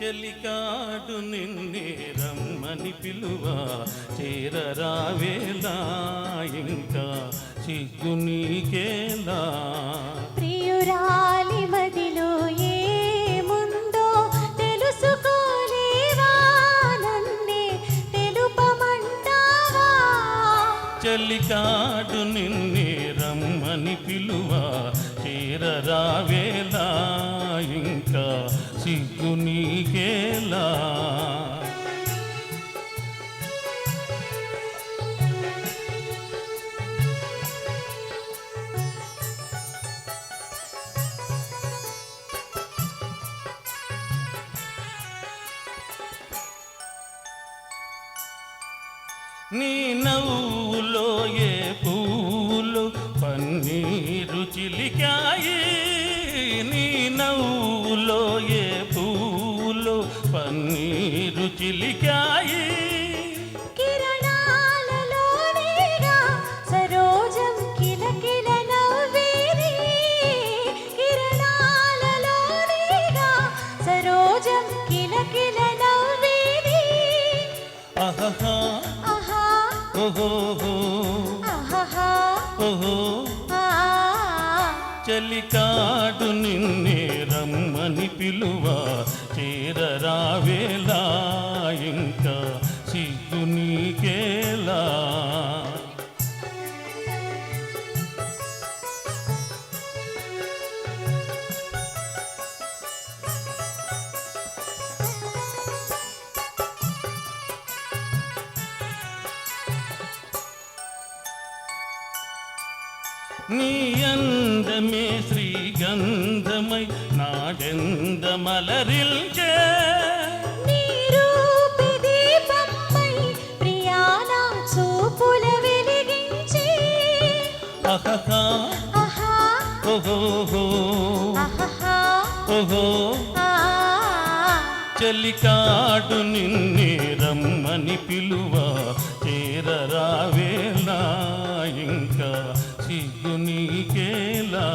చెలికాడు నిన్నే రమ్మని పిలువ చేరరావేలా ఇంకా సిగ్గు నీకేలా ప్రియురాలి మదిలో ఏముందో తెలుసుకోలేవా నన్నే తెలుపమంటావా చెలికాడు నిన్నే రమ్మని పిలువ చేరరావేలా ఇంకా సిగ్గు నీకేలా నీ నవ్వులో ఏ పూలు పన్నీరు చిలికాయి నీ నవ్వులో ఏ పూలు పన్నీరు చిలికాయి కిరణాలలోనేగా సరోజం కిలకిల నవ్వేది కిరణాలలోనేగా సరోజం కిలకిల నవ్వేది ఆహా ఆహా ఓహో ఆహా ఓహో ఆ చెలికాడు నిన్నే రమ్మని పిలువ చేరరావేలా ఇంకా సిగ్గు నీకేలా నీ అందమే శ్రీగంధమై నాడెందమలరిల్చే నీ రూపి దీపంపై ప్రియాన చూపుల వెలిగించి అహహా ఆహా ఓహో ఆహా ఓహో ఆ చెలికాడు నిన్నే రమ్మని పిలువ చేరరావేలా ఇంకా సిగ్గు నీకేలా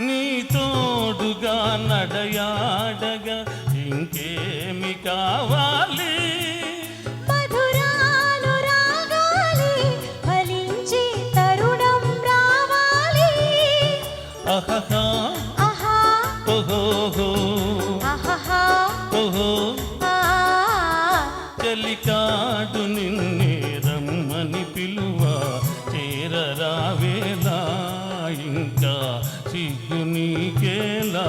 నీ తోడుగా నడయాడగా ఇంకేమి కావాలి మధురాలు రాగాలి ఫలించి తరుణం రావాలి అహహా ఆహా ఓహో ఆహా ఓహో ఆ చెలికాడు నిన్నే రమ్మని పిలువ చేరరావేలా ఇంకా సిగ్గు నీకేలా